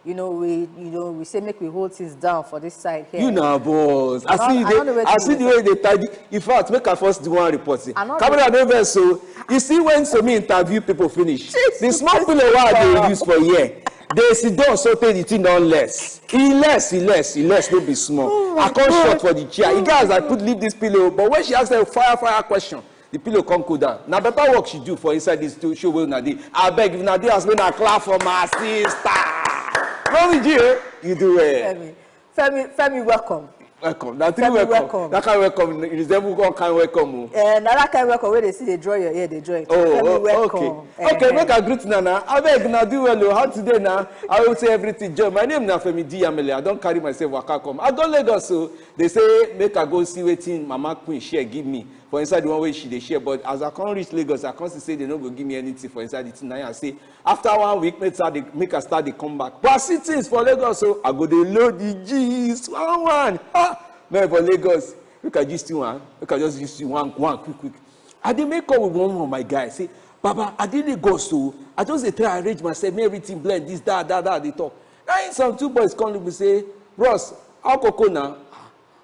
we say make we hold things down for this side here. You know, boss. I see the way they tidy. In fact, make a first do one report. Camera never so. You see when me interview people finish. The small pillow they use for year. They sit down so take the thing down less. He less, no be small. I can't short for the chair. You guys, I could leave this pillow, but when she asks a fire question, the pillow come cool down. Now better work she do for inside this show will Nadi. I beg if Nadi has been a clap for my sister. Mommy G, you do it. Femi, welcome. Welcome. That thing welcome. That kind welcome. It is them who can welcome. That kind welcome where they see they draw your ear, they draw it. Okay, make a greet Nana. I beg na do well. How today now? I will say everything. Joe, my name na Femi D Amele. I don't carry myself waka come. I don't Lagos so they say make I go see wetin Mama Queen share give me for inside the one way she they share. But as I can't reach Lagos, I can't say they don't go give me anything for inside the thing. Now I say after 1 week, make I start the comeback. But I see things for Lagos, so I go they load the G's one. Man for Lagos, we can just do one. We can just use one quick. I did make up with one of my guys. Say, Baba, I didn't go so. I just try to arrange myself, make everything blend. This, that. They talk. Now some two boys come to me say, Ross, how Koko now?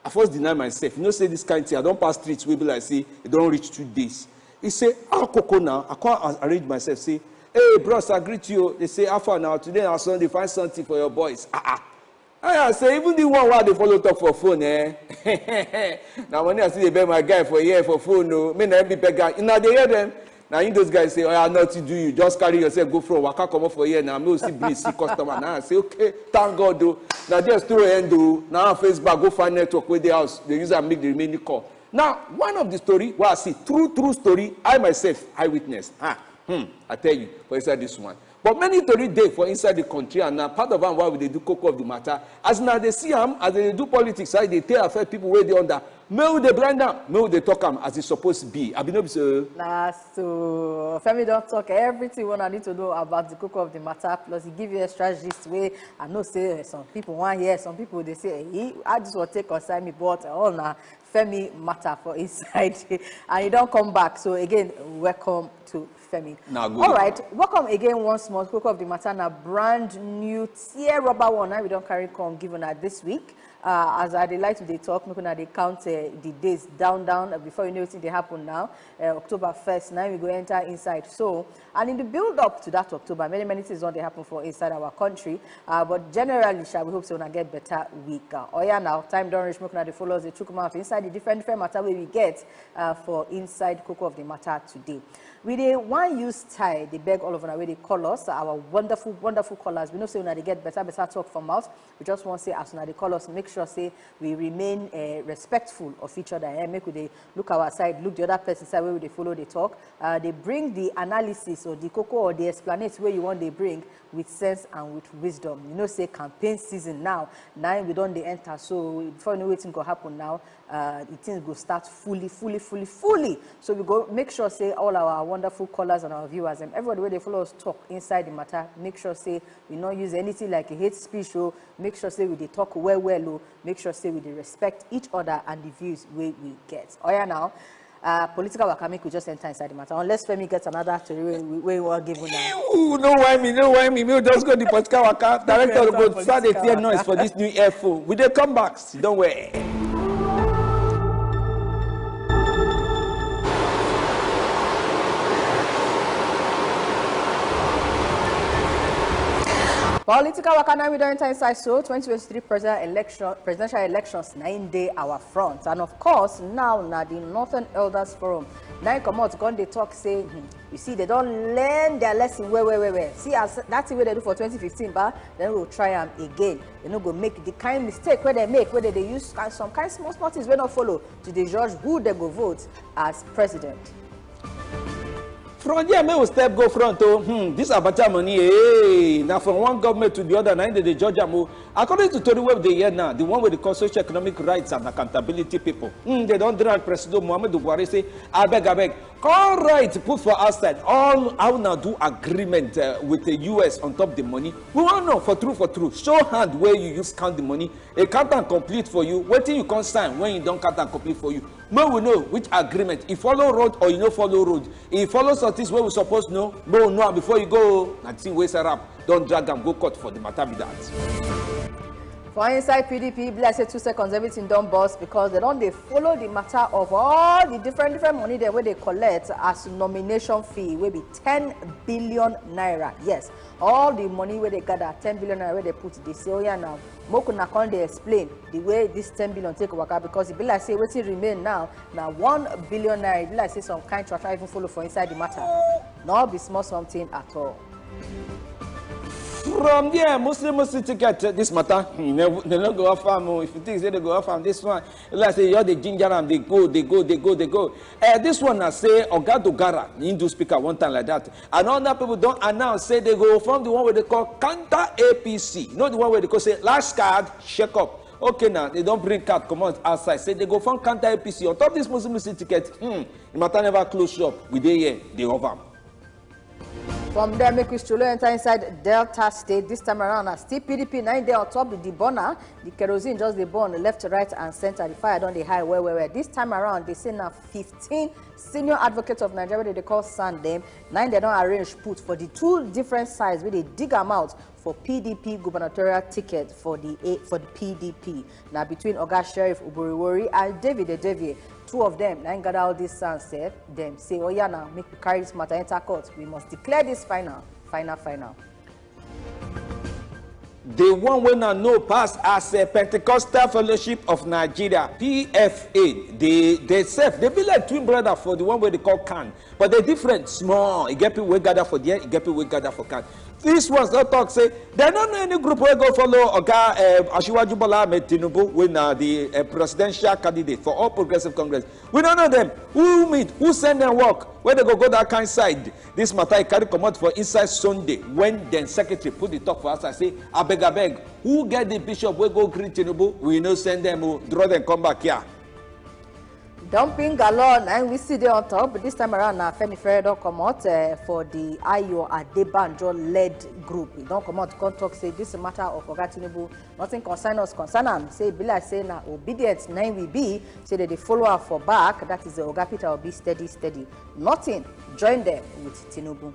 I first deny myself. You know, say this kind of thing. I don't pass streets where I say it don't reach 2 days. He say, how Koko now? I can't arrange myself. Say, hey, bros, I greet you. They say, how far now? Today or Sunday, find something for your boys. I say, even the one where they follow talk for phone, Now, when I see they beg my guy for here for phone, no, me not be beg guy. Now they hear them. Now, those guys say, oh, I know to do you. Just carry yourself, go from Waka, come up for here. Now, I'm not see customer. Now, I say, okay, thank God, though. Now, just throw end, though. Now, Facebook, go find network with the house. The user make the remaining call. Now, one of the story, where I see, true story, I myself, eyewitness. I tell you, for inside this one. But many story day for inside the country, and now part of them why they do Koko of the matter. As now they see them, as they do politics, they tell affect people where they under. May they blind them, may they talk them as it's supposed to be. I be no so. So Femi don't talk everything what I need to know about the Koko of the matter. Plus he give you extra gist way. I know say some people want here, some people they say I just want to take concern me, but all now Femi matter for inside, and he don't come back. So again, welcome to Femi. All right, welcome again once more. Koko of the matter now brand new tier rubber one. Now we don't carry come given at this week. As I like to talk, looking at the count the days down before you know what they happen now. October 1st, now we go enter inside. So, and in the build up to that October, many things don't happen for inside our country. But generally, we hope so we get better week. Oh yeah, now time don't reach. Looking at the followers, they took them out inside the different matter where we get for inside Koko of the matter today. We dey one use tie, they beg all of them where they call us, our wonderful callers. We know say when they get better talk from us. We just want to say as soon as they call us, make sure say we remain respectful of each other. Make they look our side, look the other person's side where they follow the talk. They bring the analysis or the Koko or the explanation where you want they bring with sense and with wisdom. You know say campaign season now we don't they enter. So before you know what's going to happen now, the things go start fully. So we go make sure say all our wonderful callers and our viewers and everybody where they follow us talk inside the matter, make sure say we not use anything like a hate speech or make sure say we they talk well, make sure say we they respect each other and the views we get. Oh yeah now. Political wakame could just enter inside the matter unless Femi gets another story we will give you now. No why me. We'll just go the political waka. Director go start a clear noise for this new airphone. We they come back. Don't worry. Political wakana we don't enter inside. So 2023 presidential elections 9 day our front, and of course now the Northern Elders Forum now come out gone they talk say you see they don't learn their lesson where see as that's the way they do for 2015 but then we'll try them again. They no go make the kind mistake where they make where they use some kind small things we not follow to the judge who they go vote as president. From there, may we step go front. This Abacha money, now from one government to the other, now they judge them. According to Tori Web, they hear now the one with the socio-economic rights and accountability people. They don't drag President Muhammadu Buhari say, I beg. All right, put for outside. All I will now do agreement with the US on top the money. We want to know for true. Show hand where you use count the money. A count and complete for you. What you can sign when you don't count and complete for you. May we know which agreement. If follow road or you no follow road. If follow something where we supposed to know, may we know before you go. Nothing waste up. Don't drag them, go court for the matter be that. For inside PDP, like say 2 seconds, everything done bust because they don't follow the matter of all the different money there where they collect as nomination fee will be 10 billion naira. Yes, all the money where they gather 10 billion naira where they put they say, oh yeah, now Mokuna can't they explain the way this 10 billion take work out because it be like say what's it remain now 1 billion naira. It be like say some kind of try even follow for inside the matter. Not be small something at all. From there, Muslim ticket this matter. They don't go off farm. If you think they go off farm, this one, like say you're the ginger and they go. This one I say Ogado Gara, Hindu speaker one time like that. And other people don't announce say they go from the one where they call counter APC, not the one where they call say last card shake up. Okay now they don't bring card come out outside. Say they go from counter APC on top this Muslim ticket. The matter never close shop. We dey here they over. From there, make we still enter inside Delta State. This time around, as still PDP 9 day on top the burner, the kerosene just the burn left, right, and center. The fire don't they high where. This time around, they say now 15 senior advocates of Nigeria they call sand them. 9 they don't arrange put for the 2 different sides where they dig them out for PDP gubernatorial ticket for the PDP. Now between Oga Sheriff Uburiwori and David Edevi. 2 of them, now gather all this sound said, them say, oh yeah, now make we carry this matter enter court. We must declare this final. The one when I know pass as a Pentecostal Fellowship of Nigeria, PFA. They Sept, they be like twin brother for the one where they call Can. But they're different, small. You get people we gather for there, you get people we gather for Can. These ones don't talk, say, they don't know any group where go follow Oga Asiwaju Bola Ahmed Tinubu when the presidential candidate for All Progressive Congress. We don't know them. Who meet? Who send them work? Where they go that kind side? This matter I carry come out for inside Sunday when then secretary put the talk for us. I say, I beg. Who get the bishop? We go greet Tinubu. We no send them. Draw them come back here. Dumping galore, and we see there on top. But this time around, Afenifere don't come out for the Ayo Adebanjo led group. It don't come out to talk say this is a matter of Oga Tinubu. Nothing concern us, concern them. Say Bila say na obedience nine we be. Say that they follow up for back. That is the Oga Peter will be steady. Nothing. Join them with Tinubu.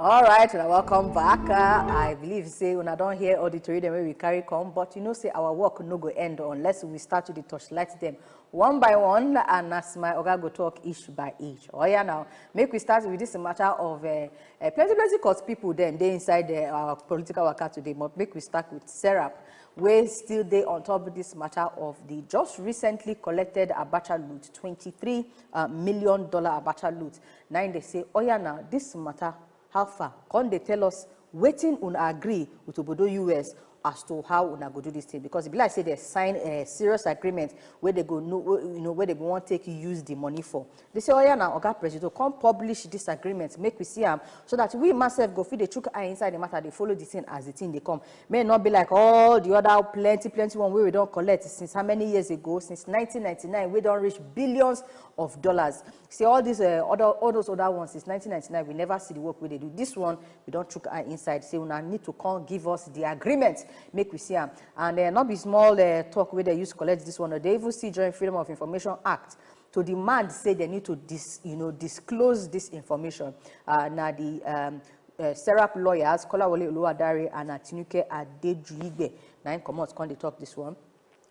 All right, welcome back. I believe say when I don't hear all the tori them where we carry come, but you know say our work no go end unless we start to the touchlight them one by one, and as my Oga go talk each by each. Oh yeah, now make we start with this matter of plenty court people them they inside our political worker today. But make we start with Sept, where still they on top of this matter of the just recently collected Abacha loot, $23 million Abacha loot. Now they say, oh yeah, now this matter. How far? Can they tell us waiting on agree with Obodo US as to how una go do this thing? Because if like say they sign a serious agreement where they go where they go want take use the money for. They say, oh yeah, now Oga President, come publish this agreement, make we see them so that we myself go feed the chook eye inside the matter. They follow the thing as the thing they come. May not be like all the other plenty one we don't collect since how many years ago? Since 1999, we don't reach billions of dollars. See all these all those other ones since 1999, we never see the work where they do. This one we don't chook eye inside. Say una need to come give us the agreement. Make we see them. And not be small talk where they use collect this one. They even see Joint Freedom of Information Act to demand say they need to disclose this information. Now the Sept lawyers, Kolawole Oluwadare and Atinuke Adejuigbe, now come out can they talk this one.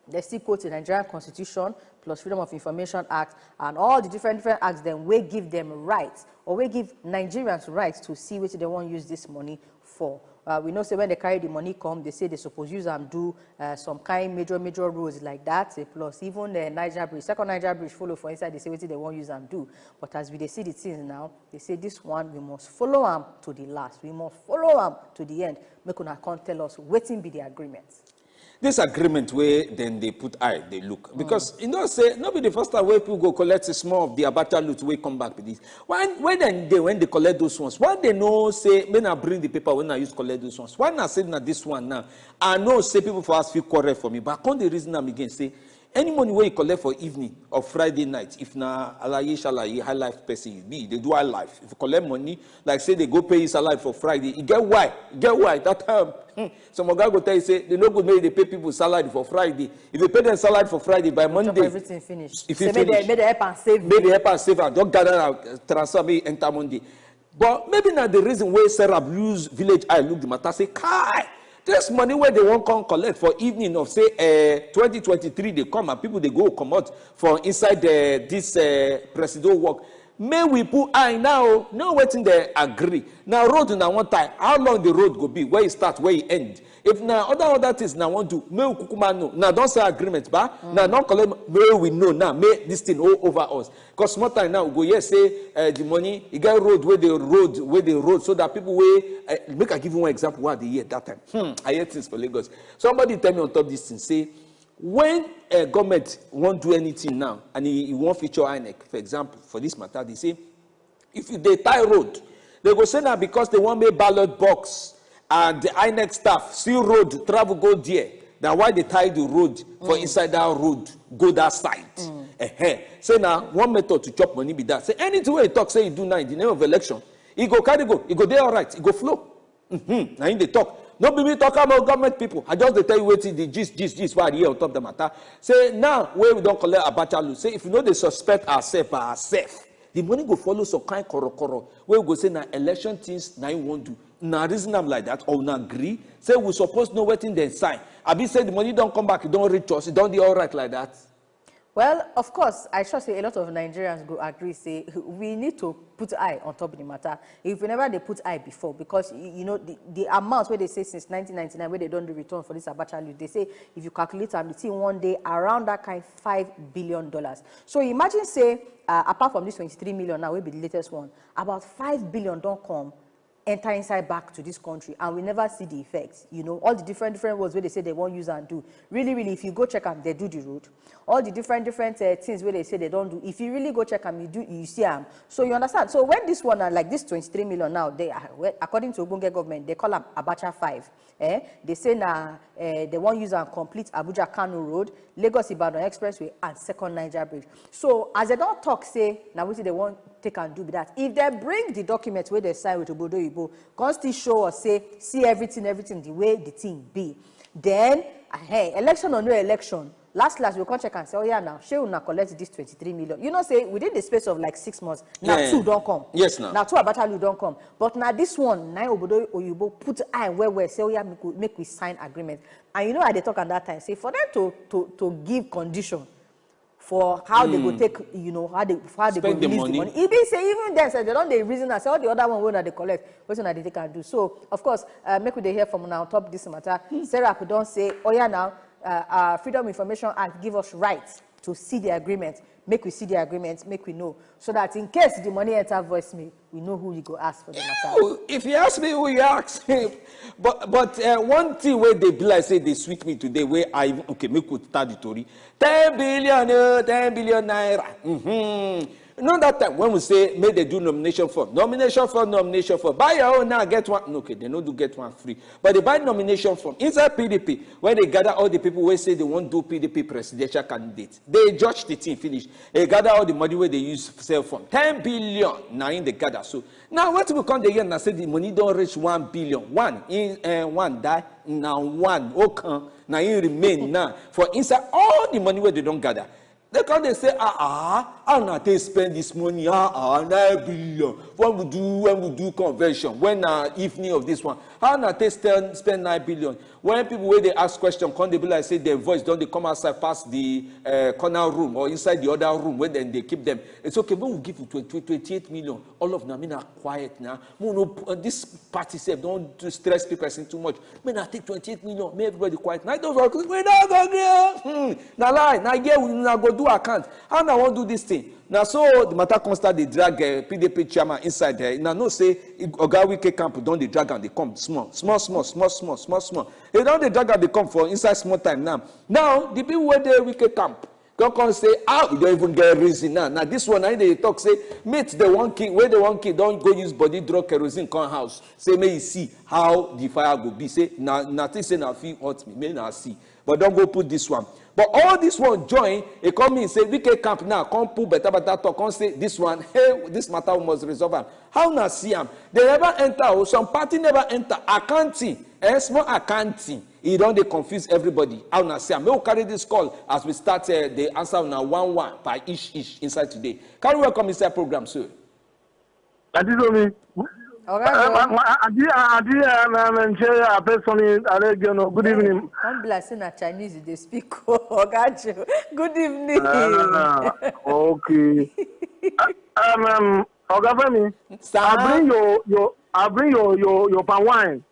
They still quote the Nigerian Constitution plus Freedom of Information Act and all the different acts then we give them rights or we give Nigerians rights to see what they want to use this money for. We know say when they carry the money come, they say they suppose use and do some kind major roads like that. Plus even the Niger Bridge, second Niger Bridge follow for inside. They say what they want use and do. But as we see the things now, they say this one we must follow them to the last. We must follow them to the end. Make una can't tell us waiting be the agreement. This agreement where then they put eye, they look. Because you know, say, not be the first time where people go collect a small of the Abacha loot, we come back with this. When they collect those ones, why they know, say, when I bring the paper, when I use collect those ones, why not say that this one now? I know, say, people for us feel correct for me, but I can't the reason I'm again, say, Any money where you collect for evening or Friday night, if na alaye shalaye high life person you be, they do high life. If you collect money, like say they go pay you salary for Friday, you get why? That time, some guy go tell you say they no good make they pay people salary for Friday. If they pay them salary for Friday by Monday, everything finished. If you finish, maybe they help and save. Maybe they help and save and don't gather and transfer me enter Monday. But maybe now the reason why Sarah use village eye look the matter say, kai. This money where they won't come collect for evening of say 2023 they come and people they go come out for inside this presidential work. May we put eye now waiting they agree. Now road na one time, how long the road go be, where you start, where you end. If now other things now want to may we kukuma know. Now don't say agreement, but now don't collect may we know now, may this thing all over us. Because small time now we go yes say the money, you get road where the road so that people will make I give you one example what they hear that time. I hear things for Lagos. Somebody tell me on top this thing, say when a government won't do anything now and he won't feature INEC, for example, for this matter, they say if they tie road, they go say now because they want make ballot box and the INEC staff see road travel go there. Now why they tie the road for inside that road go that side? Say now one method to chop money be that. Say anything where you talk say you do now in the name of election, he go carry go, he go there all right, he go flow. Now in the talk. No be me talk about government people. I just tell you waiting the gist why here on top of the matter. Say now where we don't collect Abacha loot. Say if you know they suspect ourselves by ourselves, the money go follow some kind korokoro. Where we go say now election things now you won't do. Now reason I'm like that or not agree. Say we supposed know what in the sign. I be say the money don't come back, it don't reach us, it don't do all right like that. Well, of course, I sure say a lot of Nigerians go agree, say, we need to put eye on top of the matter. If whenever they put eye before, because, you know, the amount where they say since 1999, where they don't do return for this Abacha loot, they say, if you calculate them, you see one day around that kind $5 billion. So imagine, say, apart from this 23 million now, will be the latest one, about 5 billion don't come, enter inside back to this country, and we never see the effects. You know, all the different words where they say they won't use and do. Really, if you go check them, they do the road. All the different things where they say they don't do. If you really go check them, you see them. So you understand. So when this one, like this 23 million now, they according to Ubunge government, they call them Abacha 5. They say now they won't use and complete Abuja Kano Road, Lagos Ibadan Expressway, and Second Niger Bridge. So as they don't talk, say now we see they won't take and do that. If they bring the documents where they sign with Obodo Ibo, can still show us, say, see everything the way the thing be. Then, election or no election, last we'll come check and say, oh yeah, now, she will not collect this 23 million. You know, say, within the space of like 6 months, now two don't come. Yes, now. Now two Abacha don't come. But now this one, now Obodo Ibo put eye where say, oh yeah, make we sign agreement. And you know, I they talk at that time, say, for them to give condition for how they go take, you know, how they go release the money. It be say even then, say they don't the reason I say all the other one that they collect, what they take and do. So of course, make we they hear from now on top this matter. Sarah don't say, oh yeah, now Freedom Information Act give us rights to see the agreement. Make we see the agreement, make we know. So that in case the money enter voicemail, we know who you go ask for the matter. Oh, if you ask me who you ask, but one thing where they be like say they sweet me today, where I okay, make we start the story. 10 billion naira. You know that time when we say may they do nomination for buy your own now get one. Okay, they don't do get one free, but they buy nomination form inside PDP. When they gather all the people who say they won't do PDP presidential candidates, they judge the team finish. They gather all the money where they use sell form 10 billion now in the gather. So now what we come the year and say the money don't reach 1 billion. One die now one okay now it remain now for inside all the money where they don't gather. They come they say, how not they spend this money? 9 billion. When we do convention, when evening of this one, how not they spend 9 billion? When people where they ask question, come they be like say their voice don't they come outside past the corner room or inside the other room where then they keep them. It's okay, but we'll give you 28 million. All of them are quiet now. This party said don't stress people too much. May I take 28 million, make everybody quiet. Now don't work. We not go now lie. Now yeah, we not go do account. How now want do this thing? Now so the matter constant they drag PDP chairman inside there. Now no say Oga Wike camp don't they drag and they come small. They don't they drag and they come for inside small time now. Now the people where they Wike camp don't come say you don't even get a reason now. Now this one I they talk say meet the one kid where the one kid don't go use body draw kerosene come house. Say may you see how the fire go be. Say now nothing say now feel hurt me. May now see. But don't go put this one. But all this one join, they come in say VK camp now, come pull better talk, come say this one, hey, this matter we must resolve am. How na see am? They never enter, or some party never enter. Accounting, small accounting, e don dey confuse everybody. How na see am? May we carry this call as we start the answer now 1-1 by each inside today. Can we welcome inside program, sir? Good evening. Come bless in a Chinese, they speak. Good evening. Okay. I'll bring your palm wine,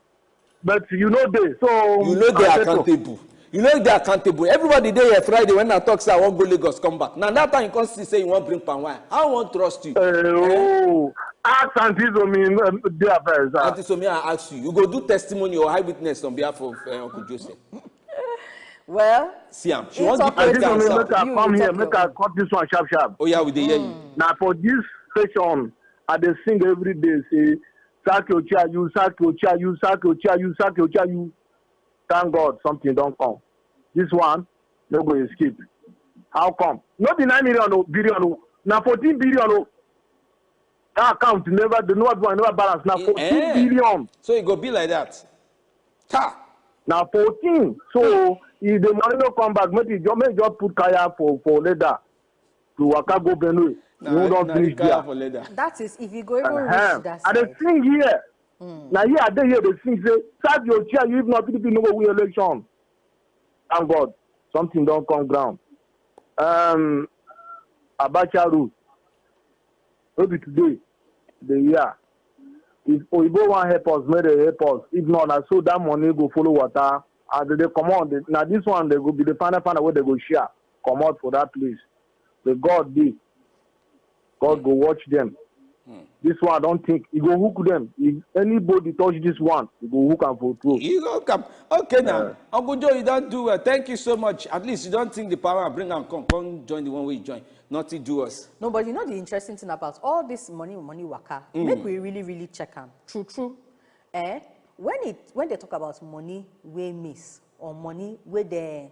but you know this, so you know they are accountable. You know they are accountable. Everybody there here Friday when I talk say I want go Lagos come back. Now that time you come see say you want bring palm wine. I won't trust you. Ask Auntie Somi their affairs. Auntie Somi, I ask you. You go do testimony or high witness on behalf of Uncle Joseph. Well, see am. She wants to Auntie Somi, make her come here, make her cut this one sharp. Oh yeah, we dey hear you. Now for this session, I dey sing every day say, Saki Ocha you, Saki Ocha you, Saki Ocha you, Saki Ocha you. Thank God something don't come. This one, no go escape. How come? Not the 9 million billion, now 14 billion. That account never, the never balance. Now 14 billion. So it go be like that. Ta. Now 14. So if the money no come back, maybe just put kaya for leather to Waka go Benue. You don't finish there. That is if you go even reach that side. And the thing here. Now here I dey here the thing say, start your chair, you if not people know we election. Thank God, something don't come ground. Abacha rule. Maybe today, the year. If Oyibo want help us, may they help us. If not, so that money go follow water. And they come on. Now this one they go be the final where they go share. Come out for that place. The God did. God go watch them. This one I don't think he go hook them. If anybody touch this one, he go hook and for through. You go come. Okay now. Uncle Joe, you don't do well. Thank you so much. At least you don't think the power bring and come join the one way you join. Nothing do us. No, but you know the interesting thing about all this money waka. Make we really check them. True. When they talk about money we miss or money where they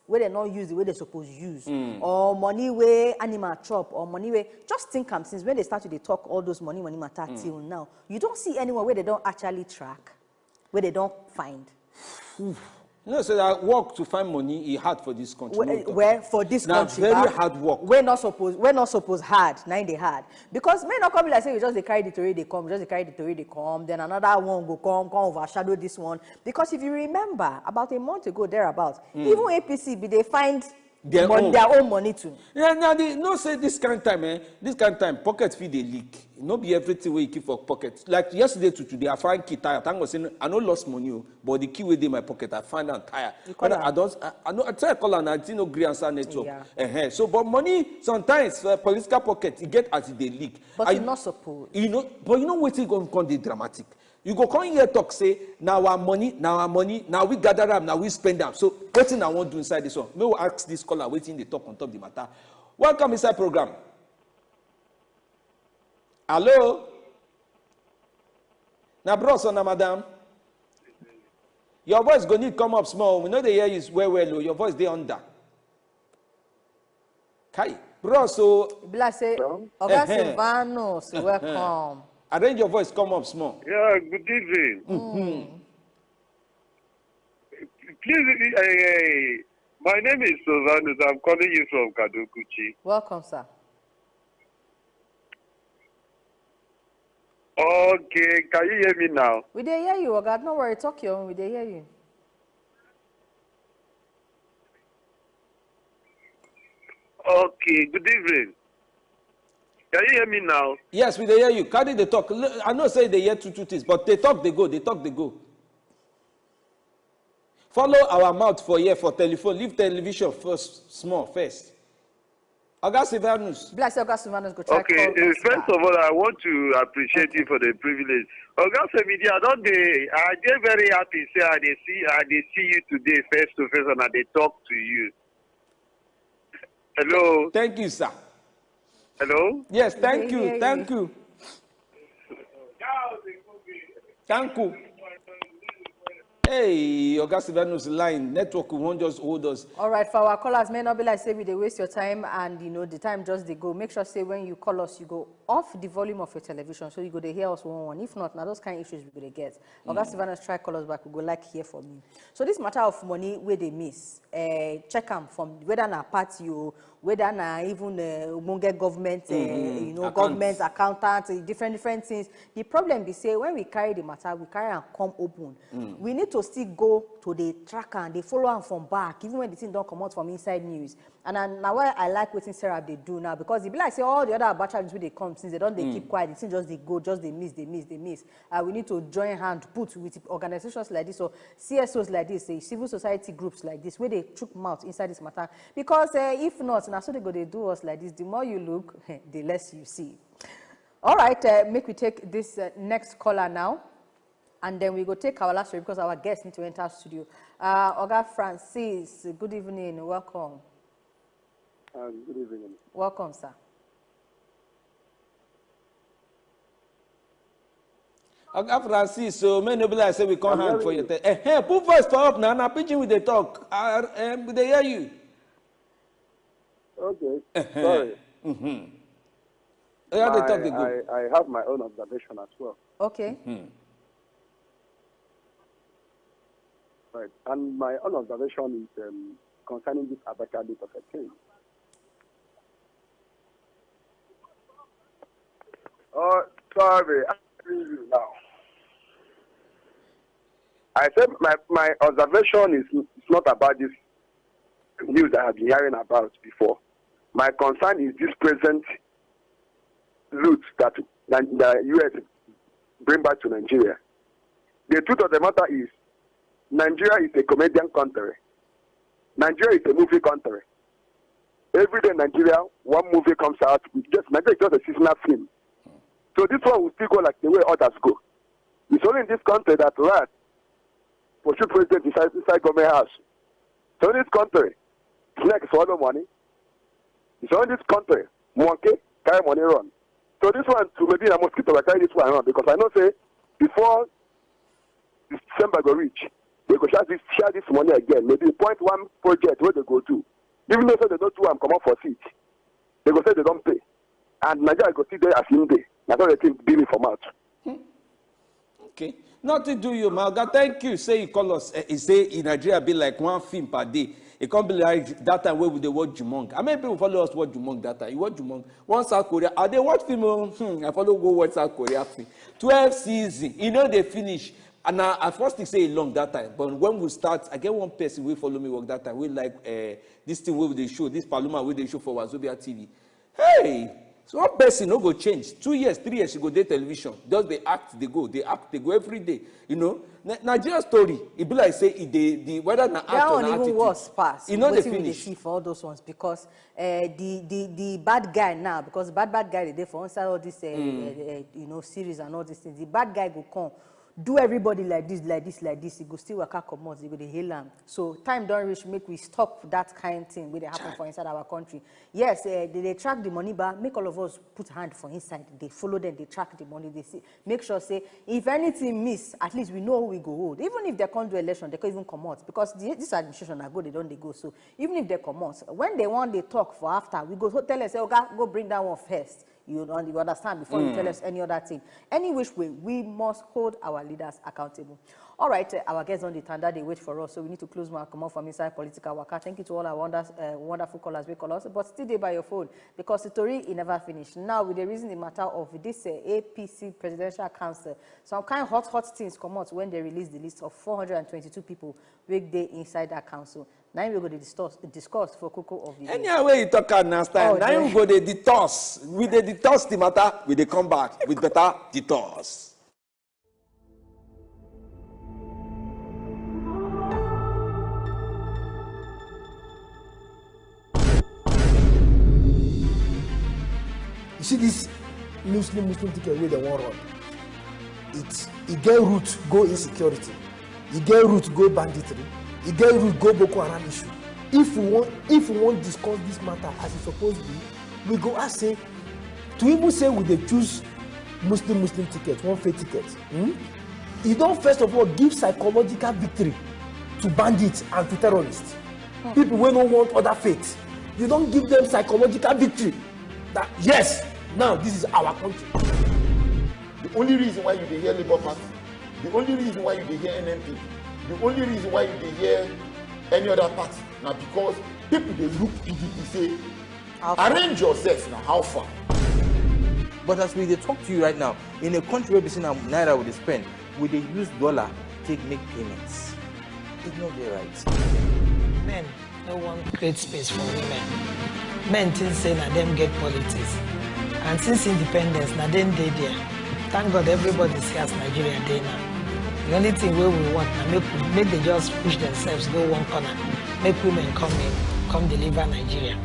not use the way they supposed use, or money where animal chop, or money where just think since when they start to talk all those money matter till now, you don't see anyone where they don't actually track, where they don't find. No, so that work to find money is hard for this country. Where for this country, very hard work. We're not supposed hard. Now they hard because may not come like say we just they carry the theory they come, then another one go come overshadow this one. Because if you remember, about a month ago thereabouts, even APC they find their own money too. Yeah, now no say this kind of time, pocket feed they leak. No be everything where you keep for pocket. Like yesterday to today, I find key tire. Thank God saying I no lost money, but the key within in my pocket, I find out tire. I try to call and I didn't know green answer network. Yeah. So, but money sometimes political pocket, you get as they leak. But you're not supposed. But you know what is going to be dramatic. You go come here talk say now our money, now we gather them, now we spend them. So what thing I want to do inside this one? May we ask this caller waiting they talk on top of the matter. Welcome inside program. Hello? Now bros or madam? Your voice go need come up small. We know the hear you well. Your voice they under. Kai. Bros so bless say Oga Silvano, so welcome. Arrange your voice, come up small. Yeah, good evening. Please, my name is Silvanus. I'm calling you from Kadokuchi. Welcome, sir. Okay, can you hear me now? We did hear you, Oga. No worry, talk your own. We did hear you. Okay, good evening. Can you hear me now? Yes, we hear you. Carry the talk. I know say they hear two things, but they talk, they go. Follow our mouth for here for telephone. Leave television first, small first. August Silvanus. Bless August Silvanus. Go try. Okay, first of all, I want to appreciate you for the privilege. August Silvanus, I get very happy. Say I see you today face to face and I talk to you. Hello. Thank you, sir. Hello? Yes, thank you. Thank you. Hey, Augustina's line network won't just hold us. All right, for our callers, may not be like say we they waste your time and the time just they go. Make sure say when you call us, you go off the volume of your television so you go to hear us one. If not, now those kind of issues we go to get. Augustina's try call us back. We go like hear from you. So this matter of money where they miss, check them from whether na party or whether na even get government, government accountant, different things. The problem is say when we carry the matter, we carry and come open. We need to still go to the tracker and they follow them from back, even when the thing don't come out from inside news. And now why I like what Sarah they do now, because it be like say all the other battalions where they come since they don't they keep quiet, the thing just they go, just they miss. We need to join hand, put with organizations like this or CSOs like this, civil society groups like this, where they chook mouth inside this matter. Because if not, now so they go they do us like this. The more you look, the less you see. All right, make we take this next caller now. And then we go take our last story because our guests need to enter studio. Oga Francis, good evening. Welcome. Good evening. Welcome, sir. Oga Francis, so many people I say we can't hand for your hey, put voice for up now. Now, pitching with the talk. They hear you. Okay. Sorry. I have my own observation as well. Okay. Right. And my own observation is concerning this Abacha date of a thing. Oh, sorry. I'm hearing you now. I said my observation is not about this news I have been hearing about before. My concern is this present loot that the U.S. bring back to Nigeria. The truth of the matter is, Nigeria is a comedian country. Nigeria is a movie country. Every day in Nigeria, one movie comes out. Nigeria is just a seasonal film. So this one will still go like the way others go. It's only in this country that rat pursue president inside government house. So in this country, snake swallow money. It's only in this country, monkey carry money run. So this one, to maybe a mosquito will carry this one run, because I know say before December go reach, they go share this money again. Maybe 0.1 project where they go to. Even though they don't do them come up for seat, they go say they don't pay. And Nigeria go sit there as in day. That's all they think billing from out. Okay. Nothing to you, Malga. Thank you. Say you call us. He say in Nigeria be like one film per day. It can't be like that time where they watch Jumong. How many people follow us watch Jumong that time? You watch Jumong. One South Korea. Are they watch film? I follow go watch South Korea film. 12 seasons. You know they finish. And I first think say long that time, but when we start, I get one person will follow me work that time. We like this thing where they show, this Paloma where they show for Wazobia TV. Hey, so one person no go change. 2 years, 3 years, she go day television. Just they act, they go every day. You know, Nigeria story. It be like say the whether na act or na attitude. That one even worse pass. You know they finish. They see for all those ones because the bad guy now, because bad guy they there for inside all this series and all these things. The bad guy go come. Do everybody like this, he go still work out come out, he go the hail am. So time don't reach, make we stop that kind of thing where they happen for inside our country. Yes, they track the money, but make all of us put hand for inside. They follow them, they track the money, they see, make sure say if anything miss, at least we know who we go hold. Even if they can't do election, they can even come out because this administration are good, they go. So even if they come out, when they want they talk for after, we go tell us say, okay, go bring that one first. You understand before you tell us any other thing. Any which way, we must hold our leaders accountable. All right, our guests on the tender, they wait for us, so we need to close my come from inside political worker. Thank you to all our wonderful callers we call us, but still there by your phone because the story it never finished. Now, with the reason the matter of this APC Presidential Council, some kind of hot things come out when they release the list of 422 people weekday inside that council. Now we go to discuss for Koko of the day. Anyway, you talk last time. Now you go to detox. With the detox the matter, we they come back with better detox. You see this Muslim ticket where they want run. It get root go insecurity. It get root go banditry. It get root go Boko Haram issue. If we want discuss this matter as it's supposed to be, we go ask say to even say we they choose Muslim ticket, one faith ticket. You don't first of all give psychological victory to bandits and to terrorists. People who don't want other faiths. You don't give them psychological victory. That yes, now this is our country. The only reason why you hear Labour Party, the only reason why you hear NMP, the only reason why you hear any other party, now because people they look PDP say, arrange yourself now, how far? But as we talk to you right now, in a country where we see now naira would spend, would they use dollar to make payments? It's not their right. Men no one create space for women. Men think say na them get politics. And since independence, na them dey there. Thank God everybody see as Nigeria dey now. The only thing we want na make they just push themselves go one corner. Make women come in, come deliver Nigeria.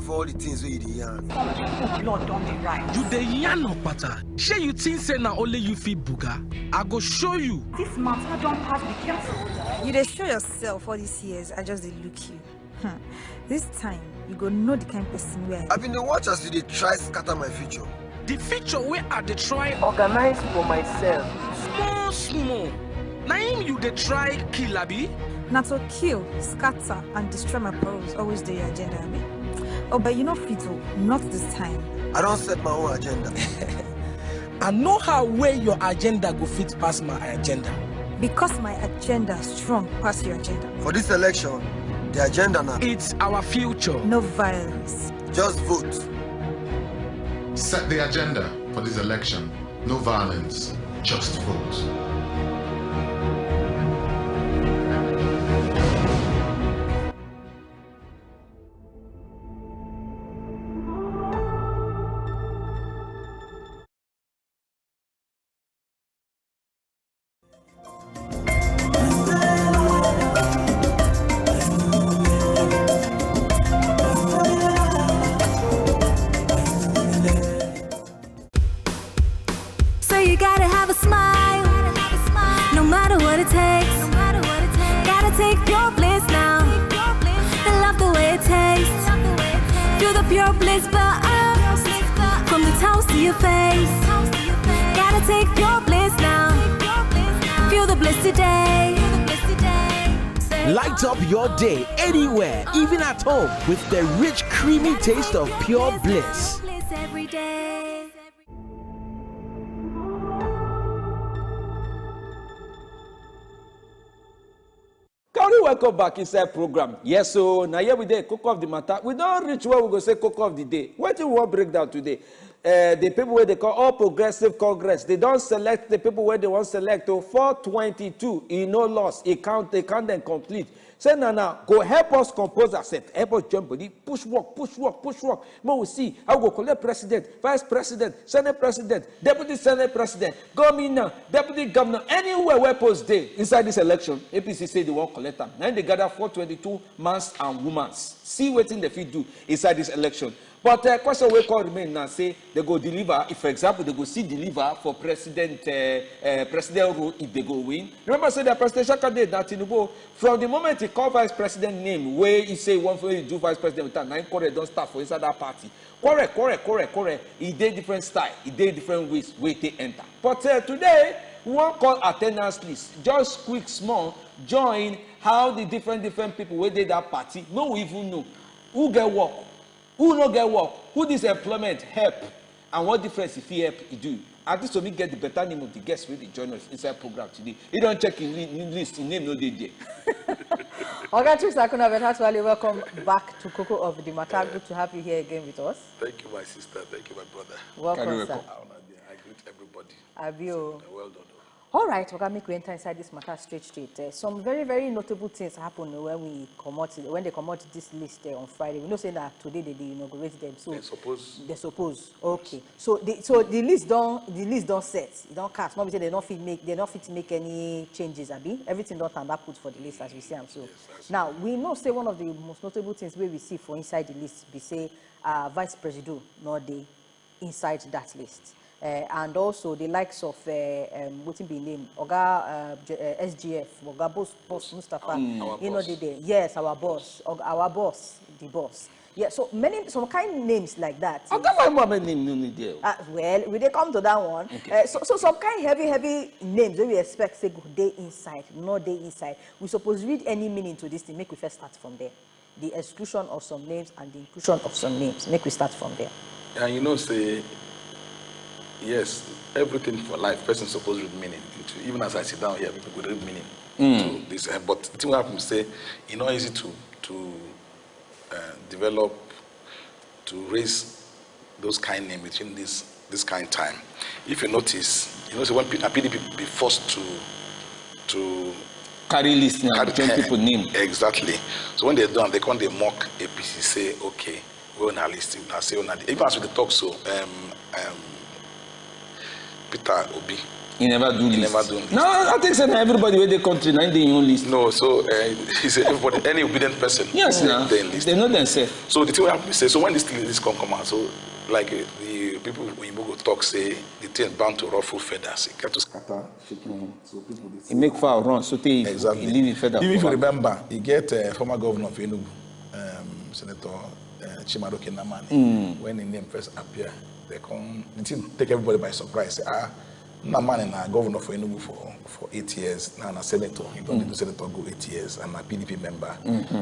All the things we dey yarn. Blood don't be right. You dey yarn no pata. Shey you think say na only you fit buga? I go show you. This matter don't pass, be careful. You dey show yourself all these years, I just dey look you. This time, you go know the kind of person we are. I been dey watch as you dey try scatter my future. The future where I dey try organize for myself. Small. Na him you dey try kill abi? Na to kill, scatter, and destroy my purpose always dey your agenda, abi? Oh, but you know, Fito, not this time. I don't set my own agenda. I know how way your agenda go fit past my agenda. Because my agenda strong past your agenda. For this election, the agenda now. It's our future. No violence. Just vote. Set the agenda for this election. No violence, just vote. Light up your day anywhere, even at home, with the rich, creamy taste of pure bliss. Welcome back inside program. Yes, so now here we dey Koko of the matter. We don't reach where we go say Koko of the day. What do we want break down today? The people where they call All Progressive Congress, they don't select the people where they want select to 422. No loss. They count them complete. Say now, go help us compose ourselves. Help us jump body. Push work. More we see how we go collect president, vice president, senate president, deputy senate president, governor, deputy governor, anywhere where post day inside this election. APC say they won't collect them. Now they gather 422 mans and women. See what thing they fit do inside this election. But the question we call remain now say they go deliver. If, for example, they go see deliver for president role if they go win. Remember, say the presidential candidate that Tinubu, from the moment he call vice president name, where he say one for you do vice president with that, now correct don't start for inside that party. Correct. He did different style. He did different ways where they enter. But today we won't call attendance list. Just quick, small, join how the different people where they that party. No, we even know who get work. Who no get work? Who this employment help? And what difference if he help he do? At least to me get the better name of the guests with the join us inside program today. You don't check in list, in name no day there. Oga Sakuna Betatwale, welcome back to Koko of the Matter. Good to have you here again with us. Thank you, my sister. Thank you, my brother. Welcome, sir. I greet everybody. Abio. Well done. All right, we're going to make we enter inside this matter straight. Some very notable things happen when they come out this list on Friday. We know saying that today they inaugurate them. So they suppose. Okay. So the list don't set. It don't cast. Nobody say they not fit make any changes. Everything don't turn back put for the list as we see them. So yes, now we know say one of the most notable things we see for inside the list be say vice president not they inside that list. And also the likes of what be named Oga SGF, Oga boss Mustafa, yes, our boss, the boss. Yeah, so some kind of names like that. Well, we they come to that one. Okay. So some kind of heavy names that we expect say go day inside, not day inside. We suppose read any meaning to this thing. Make we first start from there. The exclusion of some names and the inclusion of some names. Make we start from there. And say. Yes, everything for life, person supposed to read meaning. Even as I sit down here, people could read meaning to this. But the thing we have to say, it's not easy to develop, to raise those kind of names within this kind of time. If you notice, so when PDP be forced to carry list people name. Exactly. So when they're done, they mock APC, say, okay, we're on our list. Now say on our list. Even as we talk, so Peter Obi. He never do list. No, I think so. Everybody where they country, now they own list. No, so he's everybody, any obedient person. Yes, they know themselves. So the thing we have to say, so when this come out, so like the people when you go talk say the thing bound to ruffle feathers. It got to scatter, shaking. So people he make fire run, so they exactly. He leave in feather. If you remember, he get former governor of Enugu, Senator Chimaroke Namani. When the name first appeared. They didn't take everybody by surprise. Namani na governor for Enugu for 8 years. Now a senator. You don't need to senator go 8 years. And a PDP member.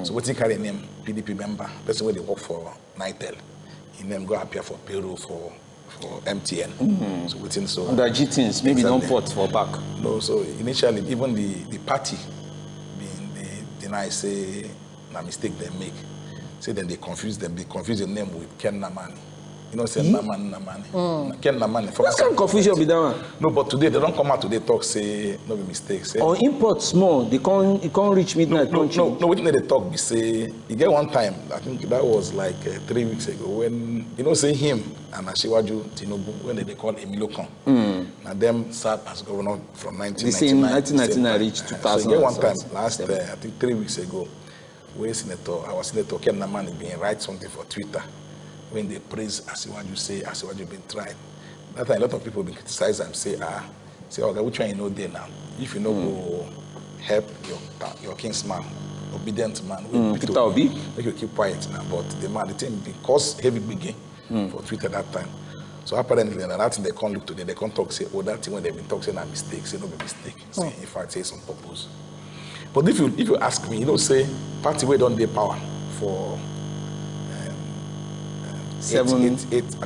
So what he carry name PDP member? Person where they work for Nitel. He name go appear for payroll for MTN. So within so under G-Tins, maybe don't put for back. No, so initially even the party being they deny say na mistake they make. Say then they confuse the name with Ken Namani. Say Namani. Ken Namani. What kind of confusion be that one? No, but today they don't come out today talk say no be mistake. Say or import small, they can't reach midnight. No, what they talk be say you get one time, I think that was like 3 weeks ago when say him and Asiwaju Tinubu when they call Emilio Kon. And them served as governor from 1999 reached 2000. So you get one time last I think 3 weeks ago, where our senator Ken Namani being write something for Twitter. When they praise Asiwaju, say Asiwaju been tried. That time a lot of people been criticized and say, okay, which one you know there now? If you know go help your kinsman, obedient man, Peter Obi, make you keep quiet now. But the thing because heavy big for Twitter that time. So apparently that thing they can't look today, they can't talk, say, that thing when they've been talking a mistake, say no be mistake. Say in fact say some purpose. But if you ask me, say party where don't they power for 8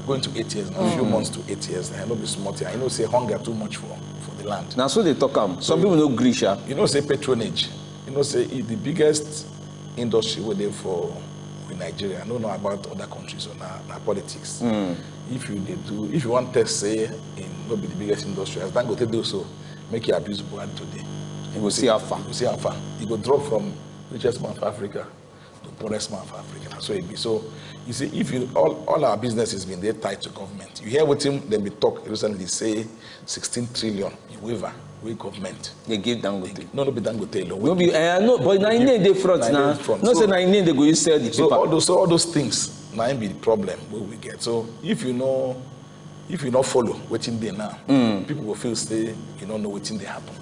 going to 8 years now, a few months to 8 years. I know be smart. I say hunger too much for the land. Now so they talk some people know Grisha. Say patronage. Say the biggest industry where they for in Nigeria. I don't know about other countries or now politics. If you want to say in not be the biggest industry, as Dangote do so, make you abuse Buhari today. You will see how far. You will see how far. You go drop from richest man of Africa to poorest man of Africa. So it be so. You see, if all our business has been there tied to government. You hear what him then we talk recently say 16 trillion in waiver with government. They give Dangote. No be Dangote alone. No be no, but 9 they front now. No say 9 they go you sell the paper. So all those things. now be the problem where we get. So if you not follow waiting there now, people will feel say you don't know waiting they happen.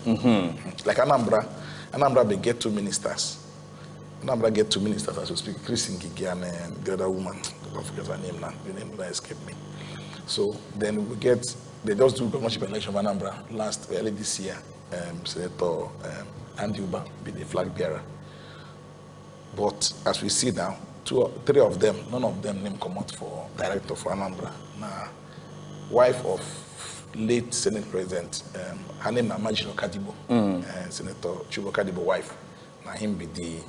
Like Anambra they get 2 ministers. Anambra get 2 ministers as we speak. Chris Ngigi and the other woman, I don't forget her name now. The name will escape me. So then they just do governorship election of Anambra early this year. Senator Andy Uba be the flag bearer. But as we see now, 2 or 3 of them, none of them name come out for director for Anambra. Now, wife of late Senate President, her name is Majino Kadibo, Senator Chubo Kadibo wife. Now him be the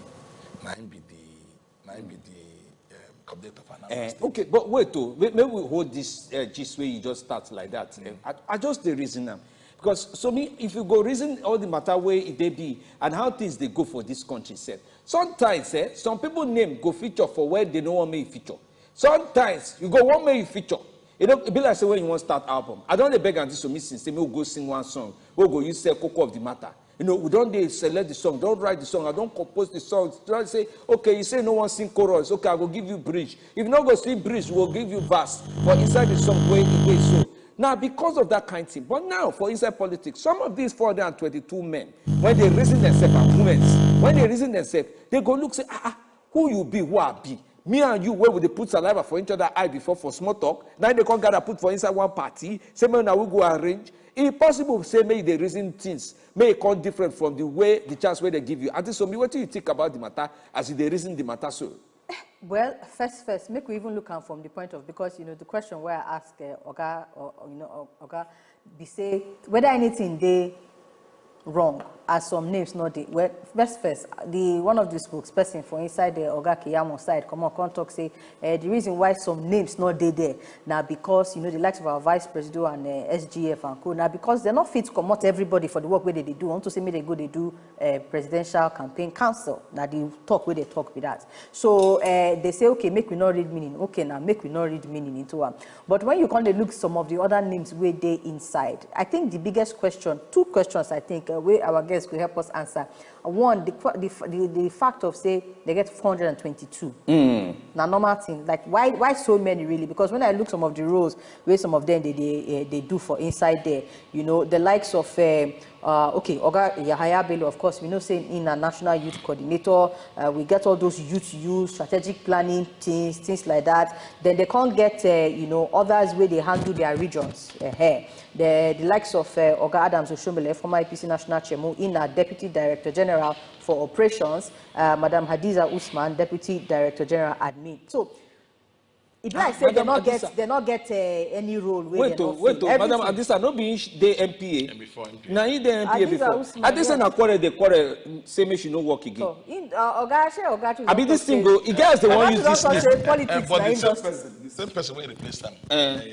update of Anambra. Okay, but wait, maybe we hold this gist where you just start like that. I just the reason now. Because so me, if you go reason all the matter where it they be and how things they go for this country, said sometimes some people name go feature for where they don't want me feature. Sometimes you go want me feature. You know, it be like say when you want to start album. I don't beg and so me since say we'll go sing one song. We'll go use say Koko of the matter. You know, we don't select the song, don't write the song, I don't compose the song. Try to say, okay, you say no one sing chorus, okay, I will give you bridge. If you not go sing bridge, we'll give you verse. But inside the song, way so. Now, because of that kind of thing, but now for inside politics, some of these 422 men, when they reason themselves and women, when they reason themselves, they go look, say, who you be, who I be. Me and you, where would they put saliva for each other eye before for small talk? Now they can't gather put for inside one party. Say, man, now we go arrange. It's possible to say, maybe they reason things may come different from the way, the chance where they give you. And so, me, what do you think about the matter as they reason the matter so? Well, first, make we even look at from the point of, because, you know, the question where I ask Oga, Oga, be say, whether anything they wrong, as some names not they, well, first, the one of the spokesperson for inside the Oga Kiyamo side, come talk say, the reason why some names not they there, now because, you know, the likes of our vice president and SGF and co, now because they're not fit to come out everybody for the work where they do, want to say me they go, they do presidential campaign council, now they talk where they talk with that. So they say, okay, make we not read meaning, okay, now make we not read meaning into one. But when you come to look some of the other names where they inside, I think the biggest question, 2 questions I think, where our guests could help us answer. One, the fact of say they get 422. Now normal thing, like why so many really? Because when I look some of the roles where some of them they do for inside there, you know, the likes of okay, Oga Yahaya Bello, of course, we know saying in a national youth coordinator, we get all those youth strategic planning things like that. Then they can't get you know, others where they handle their regions. The likes of Oga Adams Oshomele, former IPC national chairman, in a deputy director general for operations, Madam Hadiza Usman, deputy director general admin. So it's like say they not get any role. Wait, Madam Hadiza, no be the MPA. Now he the MPA before. Hadiza na quarrel the quarrel say me she no work again. So in Oga, I be this thing go. You guys the one use this list. But the same person will replace them.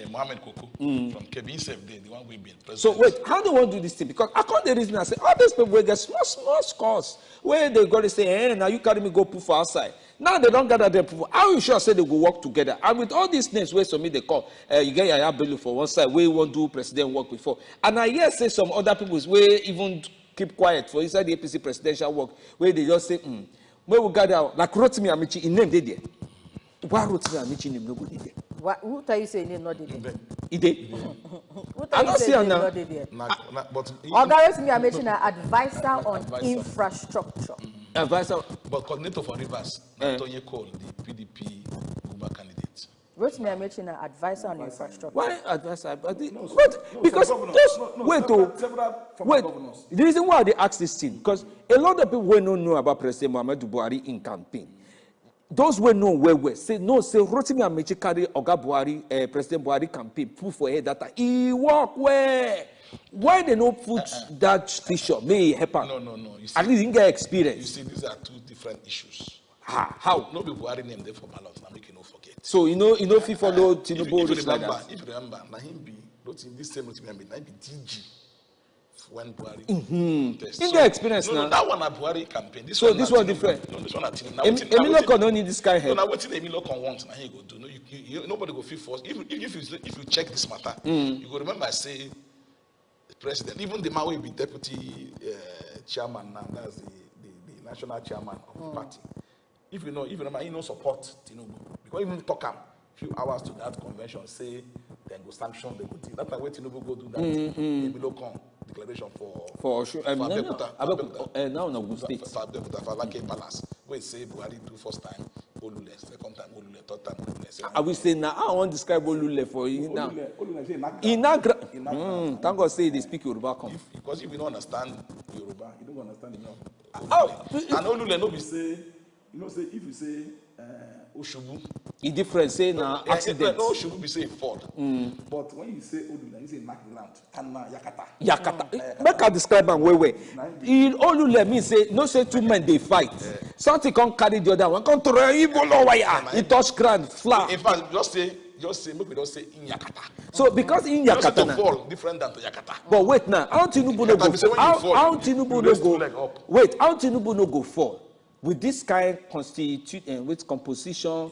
Mohammed Koko from Kebbi Sept, the one we been president. So wait, how do you want to do this thing? Because I can't the reason I say all these people will get small scores where they got to say, now you carry me go put for outside. Now they don't gather them people. How you sure say they go work together? And with all these names where some they call, you get Yaya Bello for one side, where you want to do president work before. And I hear say some other people where even keep quiet for inside the APC presidential work, where they just say, where we gather like Rotimi Amici in name they there. Why Rotimi Amici name no go there? Who tell you say name not there? I don't see her now. But Oga Rotimi Amici na advisor on infrastructure. Advisor, but coordinator for Rivers, Antonio Cole, the PDP Uber candidate. Rotimi Amici na advisor on infrastructure. Why advisor? Because wait. The reason why they ask this thing, because a lot of people will not know about President Muhammadu Buhari in campaign. Those who know where say Rotimi Amici carry Oga Buhari, President Buhari campaign proof for her that he walk where. Why they not put that feature? May help her. No. At least you get experience. You see, these are 2 different issues. How? No people are named there for ballot. Now make you no forget. So if you follow Tinubu, if you remember, now him be this same Rotimi Amici, now be DG when Buhari. In the experience now. No, that one at Buhari campaign. This one different. No, this one at Tinubu. Emiloko don't need this kind of help. No, now what Emiloko wants, now he go do. No, nobody go feel forced. If you check this matter, you go remember I say. President, even the man will be deputy chairman now, that's the national chairman of the party. If you know, he no support Tinubu can't even talk a few hours to that convention, say, then go sanction, they go take. That time, wait, Tinubu go do that below declaration for now in Ogun State. For Lake Palace. Wait, say, Buhari do first time, Olule, second time, Olule, third time, Olule. I will say now, I want to describe Olule for you now. Thank God say they speak Yoruba. Because if you don't understand Yoruba, you don't understand enough. And Olule, no be say, you know, say, if you say, Oshubu. It's different, say now accident. No, Oshubu be say Ford. But when you say Olule, you say knock ground. And Yakata. Yakata. Make I describe am well. In Olule mean say, no say two men they fight. Something can carry the other one. Come to the wire. It touch ground, flat. In fact, just say, make we just say in Yakata. So because in Yakata now, fall different than to Yakata. But wait now, how Tinubu no go? How Tinubu no go? Wait, how Tinubu no go fall? With this kind constitute and with composition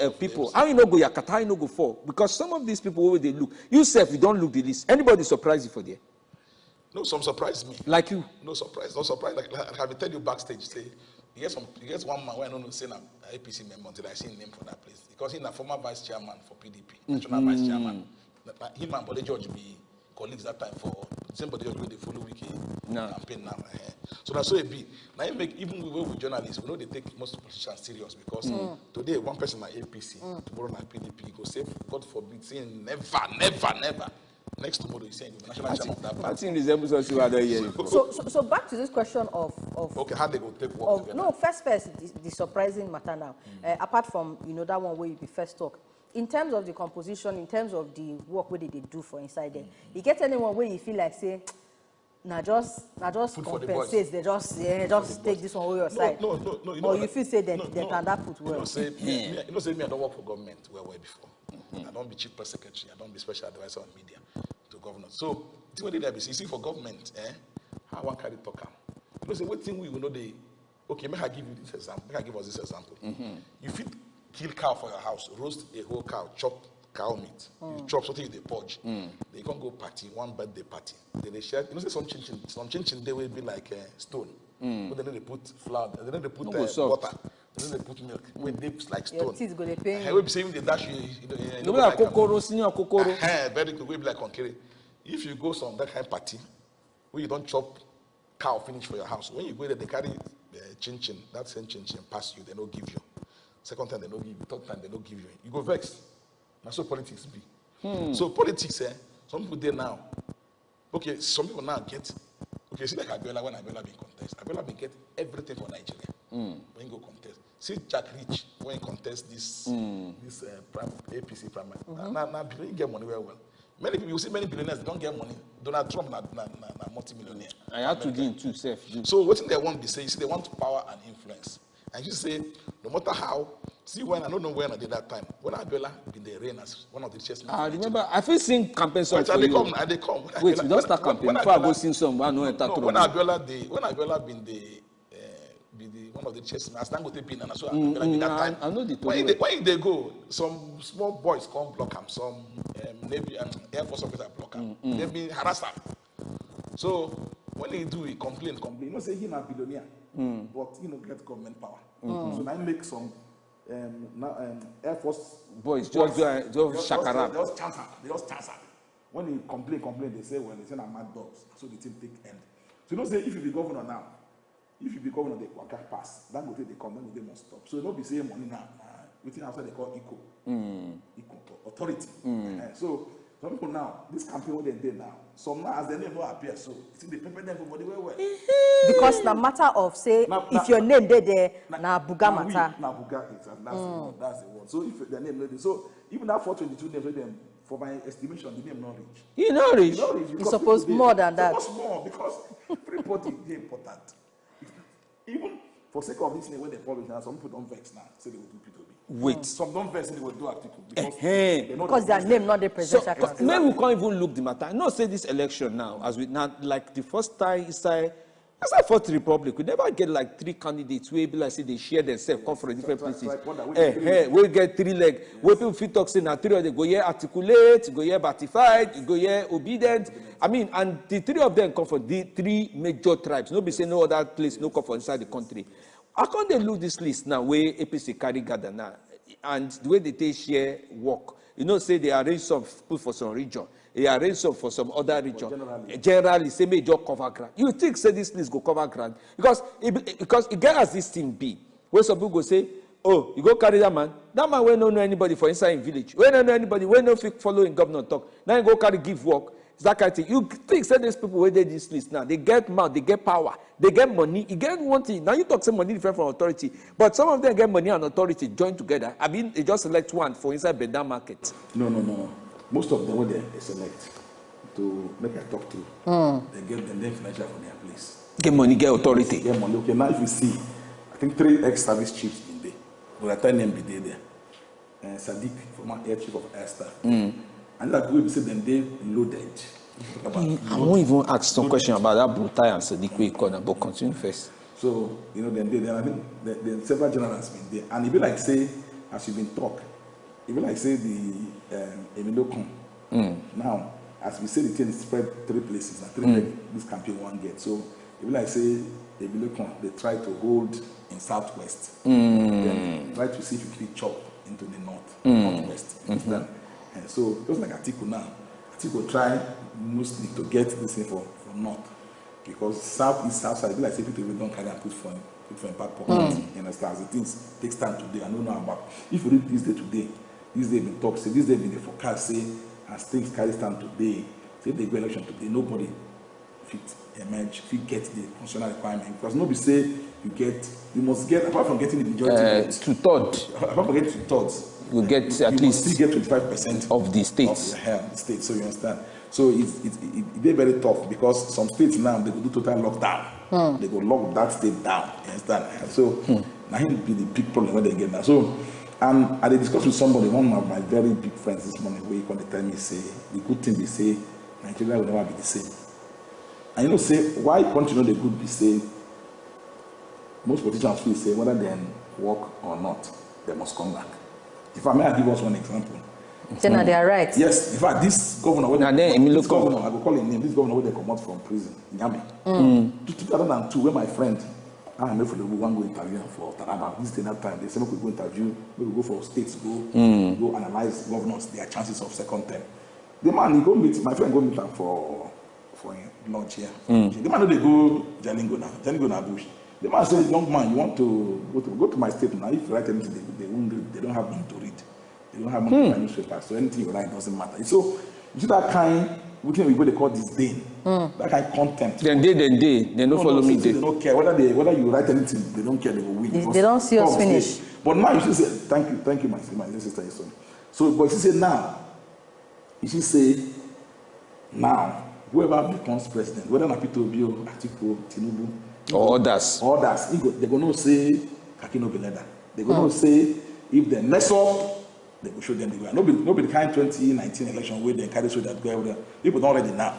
of people, how you no go Yakata, how you no go fall? Because some of these people where they look, you self, you don't look the list. Anybody surprise you for there? No, some surprise me. Like you? No surprise. No surprise. Like I have tell you backstage, say, he gets one man where I don't know say an APC member until I see him name for that place. Because he's a former vice chairman for PDP, national vice chairman. Him and Bode George be colleagues that time for same Bode George where they follow wiki campaign now. So that's so it be. Now you make even with journalists, we know they take most politicians serious because today one person at APC, tomorrow at PDP, go say God forbid, saying never. Next tomorrow, he's saying the national chairman of that party. So back to this question of okay, how they go take work together? No, first, the surprising matter now. Apart from that one where you be first talk, in terms of the composition, in terms of the work where they do for inside there, you get anyone where you feel like say, just compensate, they just take this one over your side. No. Or you feel say they can that put well. Say me, I don't work for government well before. I don't be chief press secretary. I don't be special advisor on media to governor. So, what did I be? You see, for government, how one carry talk am. You know, say what thing we will know they. Okay, may I give you this example? May I give us this example? You fit kill cow for your house, roast a whole cow, chop cow meat. You chop something in the purge. They can't go party, one birthday party. Then they share. You know, say some chinchin they will be like stone. But then they put flour. Then they put water. Then they put milk. When they like stone. Your teeth go they pain. I will be saying they dash you. No like Koko, senior Koko. Very good. We be like Konkere. If you go some that kind of party where you don't chop cow finish for your house, when you go there they carry chinchin. That same chinchin pass you. They don't give you. Second time they don't give you. Third time they don't give you. You go vex. That's what politics be. So politics, some people there now. Okay, some people now get. Okay, see like Abiola when Abiola be contest. Abiola be get everything for Nigeria. When you go contest. See Jack Rich when he contest this APC primary. Now you get money well. Many people, you see many billionaires, they don't get money. Donald Trump na multi-millionaire. I have to do too, self. So what they want to say, you see, they want power and influence. And you say, no matter how, see when, I don't know when I did that time, when Abiola been the reign as one of the richest men. I remember, I feel sing campaign songs for you. They come. Wait, we don't start campaign before I go sing some. When Abiola been the one of the chess men, I know the when they go, some small boys come block him, some Navy and Air Force officers block him. They've been harassed him. So when he do, he complain. You know, say he's a billionaire, but get government power. So now make some Air Force boys just shakara. They just chance him. When he complain, they say, well, they say I'm mad dogs. So the team take end. So you know, say if you be governor now. If you be governor, they can pass. That go they come, then they must stop. So not be saying money now. Within outside they call equal authority. So some people now, this campaign what they did now, some now as their name not appear, so see they prepare them for body well. Because the matter of say if your name there, na buga matter. Na buga exactly. That's the one. So if their name not there, so even that 422 names them. For my estimation, the name not reach. You not reach. It's supposed more than that. It's supposed more because everybody is important. Even for sake of this name, when they publish now, some people don't vex now. Say they will do P2B. Wait. Some don't vex, they will do article. Because their name not the presidential candidate. Maybe we can't even look the matter. No, say this election now, as we now, like the first time, it's like Fourth Republic. We never get like 3 candidates where people like say they share themselves, come from different places. We get 3 legs. Where people feel talk say now 3 of them go here articulate, go here batified, go here obedient. I mean, and the 3 of them come from the 3 major tribes. Nobody say no other place, no come from inside the country. How come they look this list now where APC carry gather now? and the way they take share work. You know, say they arrange some people for some region, they arrange some for some other region. Generally, say major cover grant. You think say this list go cover grant because it get as this thing be. Where some people go say, oh, you go carry that man will not know anybody for inside in village. We don't know anybody, we no fit follow in governor talk. Now you go carry give work. It's that kind of thing. You think say these people where they this list now, they get mouth, they get power, they get money. You get one thing. Now you talk some money different from authority, but some of them get money and authority joined together. I mean, they just select one for inside Beda market. No. Most of them when they select to make a talk to, they get them financial from their place. Get money, get authority. Get money. Okay, now if you see, I think 3 ex-service chiefs in there. But I tell them be there. Sadiq, former air chief of Air Staff. And that way we say them they loaded. I won't even ask some question about that Brutai and Sadiq we corner, but continue first. So, you know, then I think the several generals been there. And it be like say, as you've been talk, it be like say the Emilokon. Now, as we say the thing spread 3 places, and 3 this campaign one get. So it be like say Emilokon, they try to hold in southwest. Then try to see if you can chop into the northwest. Understand? And so just like Atiku now, Atiku try mostly to get this thing from north. Because south is south side, it be like say people don't carry and put for in back pocket. You understand? The things takes time today. I don't know about if you read this day today, this day been talk, say this day been the forecast, say as things carry stand today, say if they go election today, nobody fit emerge, fit get the constitutional requirement. Because nobody say you must get, apart from getting the majority, 2/3. Apart from getting 2/3, you get at least still get 25% of the states. Of the state, so you understand. So it's very tough because some states now they go do total lockdown. They go lock that state down. You understand? So now it will be the big problem when they get now. So and I discussed with somebody, one of my very big friends this morning, where he come to tell me say the good thing they say Nigeria will never be the same. And you know say why continue the good be say most politicians feel say whether they work or not, they must come back. If I may give us one example. Then they are right. Yes, in fact, this governor, I will call his name, this governor when they come out from prison, Nyame. 2002, when my friend, I am for the one go interview for Taraba. This day that time, they say we could go interview, we will go for states, go analyze governors, their chances of second term. The man, he go meet, my friend go meet him for lunch here. The man, they go Jalingo now bush. The man says, young man, you want to go to my state now. If you write anything, they don't have money to read. They don't have money to buy newspapers, so anything you write doesn't matter. So, you see that kind, what they call disdain, that kind of contempt. Then they don't follow me. They don't care whether you write anything. They don't care. They will win. They don't see us finish. But now you should say, thank you, my sister, your son. So, but you say now, whoever becomes president, whether Napitobio, Atiku, Tinubu, or others, they're going to say Kakino Beleda. They're going to say if they mess up, they will show them the way. Nobody kind 2019 election where they carry show that go there. People don't already now.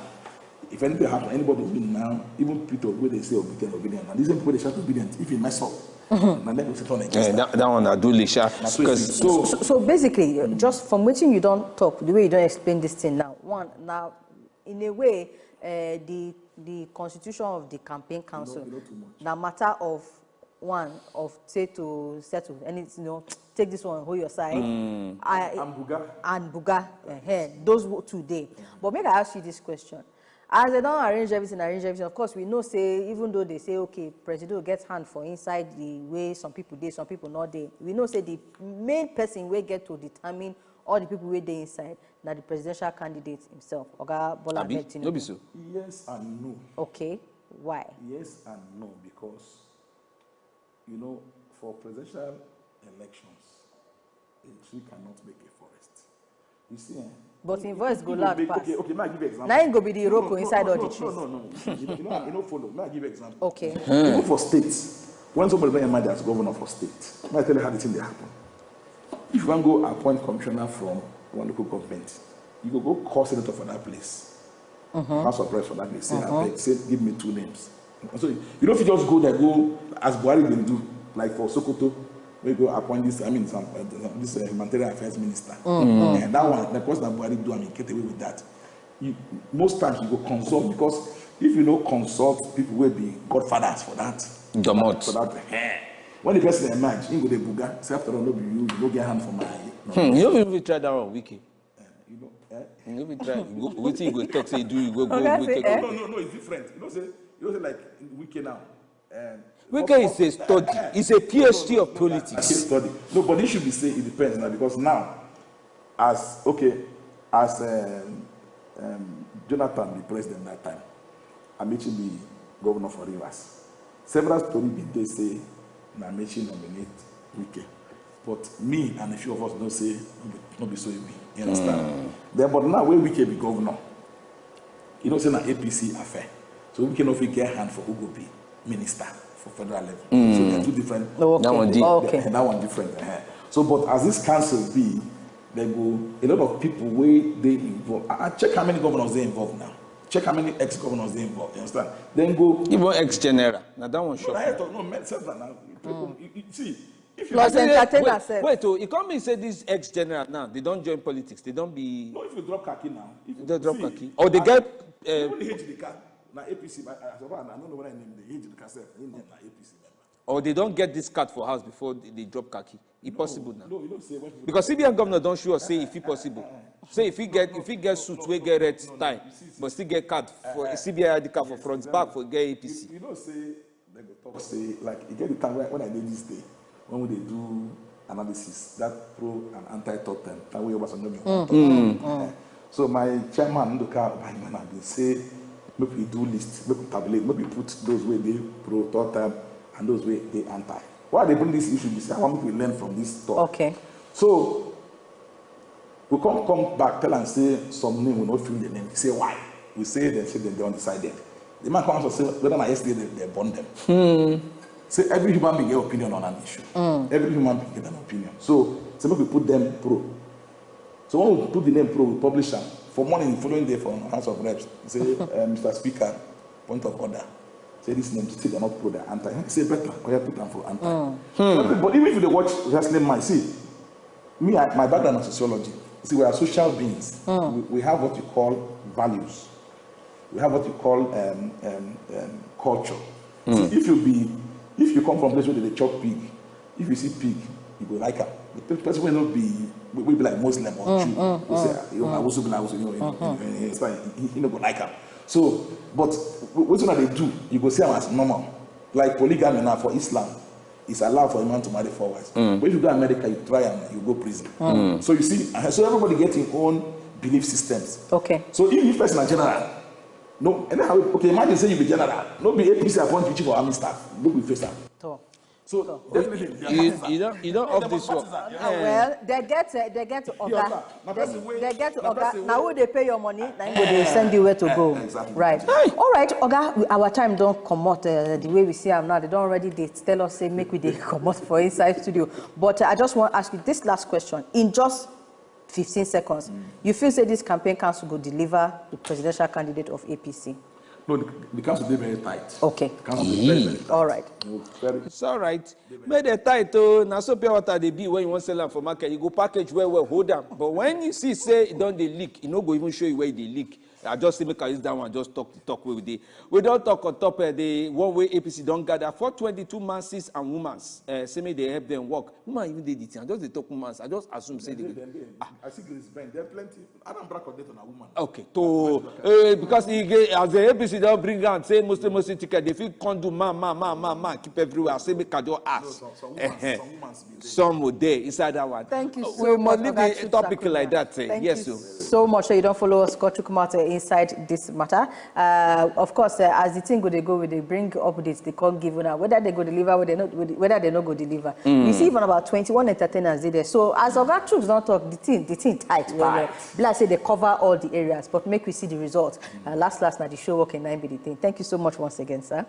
If anything happens, anybody will win now. Even people where they say obedient. And these people they shout obedient. If you mess up, and then sit on against that one I do Lisha. So basically, just from which you don't talk, the way you don't explain this thing now. Now, in a way, the constitution of the campaign council, now matter of say to settle, and take this one, hold your side, and Buga, those two days. But make I ask you this question. As they don't arrange everything, of course, we know, say, even though they say, okay, president will get hand for inside the way some people did, some people not there, we know, say, the main person will get to determine all the people where they inside, now the presidential candidate himself, Oga Bola Ahmed Tinubu. So. Yes and no. Okay, why? Yes and no, because, for presidential elections, a tree cannot make a forest. You see, but in voice go loud pass. Okay, may I give you an example? Now you go be the Iroko inside all the trees. No. You know, follow. May I give you an example? Okay. Even for states, when somebody bring a man as governor for state, may I tell you how the thing they happen? If you want to go appoint commissioner from one local government, you go call senator for that place. House of Reps for that place. Say, give me 2 names. So you don't if you just go there, go as Buhari will do, like for Sokoto, we go appoint this humanitarian affairs minister. And that one, the person that Buhari do, get away with that. Most times you go consult, because if you consult, people will be godfathers for that. When the person emerge, he go the buga. Say after all, no be you go get hand for my. You don't even try that one, Wiki. You know, you try. Wait till you go talk. Say do you go Wiki? No, it's different. You know, say like Wiki now. Wiki is a study. It's a PhD of politics. A study. No, but it should be say it depends now because now, as Jonathan, the president that time, Amechi be governor for Rivers. Several stories they say Amechi nominate Wike. But me and a few of us don't say not be so easy. You understand? Then, but now when Wike be governor, you know say na APC affair. So we can often get hand for who go be minister for federal level. So they are two different. Okay. That one different. So, but as this council be, there go a lot of people where they involved. I check how many governors they involved now. Check how many ex-governors they involved. You understand? Then go even ex-general. Now that one shocking. See. Plus entertainer. Wait, you come and say this ex-general now. They don't join politics. They don't be. No, if you drop khaki now. They drop khaki. Or they get. Now APC, I don't know what I name the age the cassette. APC member. Or they don't get this card for house before they drop khaki. It's possible now. No, you don't say because CBN governor don't sure say if it possible. Say if he get suit, we get red tie, but still get card for CBN ID card for front back for get APC. You don't say they go talk say like you get the time when I did this day when they do analysis that pro and anti-top 10 that way over some. So my chairman Ndoka Obanyana they say maybe we do list, maybe we tabulate, maybe we put those way they pro top 10 and those way they anti. Why they bring this issue? I want people to learn from this talk. Okay. So we come back, tell and say some name will not fill the name. We say why? We say they undecided. The man comes and say whether not yesterday they burn them. Say every human being get opinion on an issue. Every human being get an opinion. So we put them pro. So when we put the name pro, we publish them. For morning, the following day from House of Reps, say Mr. Speaker, point of order. Say this name, still they're not pro, they're anti. Say better, or you put them for anti. But even if they watch wrestling match, see, me, my background in sociology, see, we are social beings. We have what you call values. We have what you call culture. See, if you come from a place where they chop pig, if you see pig, you go like her. The person will not be, will be like Muslim or Jew. You say, I also be like, it's fine. He not go like her. So, but what they do, you go see them as normal. Like polygamy now for Islam, it's allowed for a man to marry 4 wives. But if you go to America, you try and you go prison. So you see, so everybody gets their own belief systems. Okay. So if you person are general, no, anyhow, okay, imagine say you be general, no be APC appoint chief for army staff, no be face staff. So definitely, you don't off this one. Well, they get to Oga. They get to Oga. Now who they pay your money, now they send you where to go. Exactly. Right. All right, Oga. Our time don't come out the way we see them now. They don't already tell us say make we they come out for inside studio. But I just want to ask you this last question in just 15 seconds. You feel say this campaign council will deliver the presidential candidate of APC? No, the council is very tight. Okay. The council is very tight. All right. It's all right. Make the tight. Now so pure water they be when you want to sell them for market. You go package well, hold them. But when you see say it don't they leak, you no go even show you where they leak. I just say make I use that one. Just talk with the. We don't talk on top of the one way APC don't gather 422 masses and women. Say me they help them work. Woman even did it. I just they talk women. I just assume say they. I see Grace Ben. There are plenty. I don't brag on that on a woman. Okay. To because he as the APC don't bring out say Muslim ticket. They feel can't do man keep everywhere. Say make I just ask. Some would there inside that one. Thank you so much. We must leave the topic like that. Yes, so much. So you don't follow us. Go to come out inside this matter. Of course, as the thing they go with, they bring updates. They can't give now whether they go deliver, whether they not go deliver. We see even about 21 entertainers there. So as of that troops don't talk, the thing tight. Well, I say they cover all the areas, but make we see the results. Last night the show working 9 be the thing. Thank you so much once again, sir.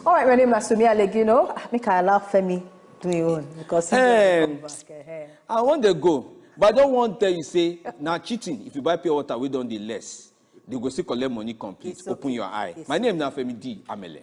All right, my name is Sumia Legino. Make I allow Femi do your own because I want to go, but I don't want to tell you say now cheating. If you buy pure water, we don't do less. They go see collect money complete. Open your eye. My name is Afenifere Amele.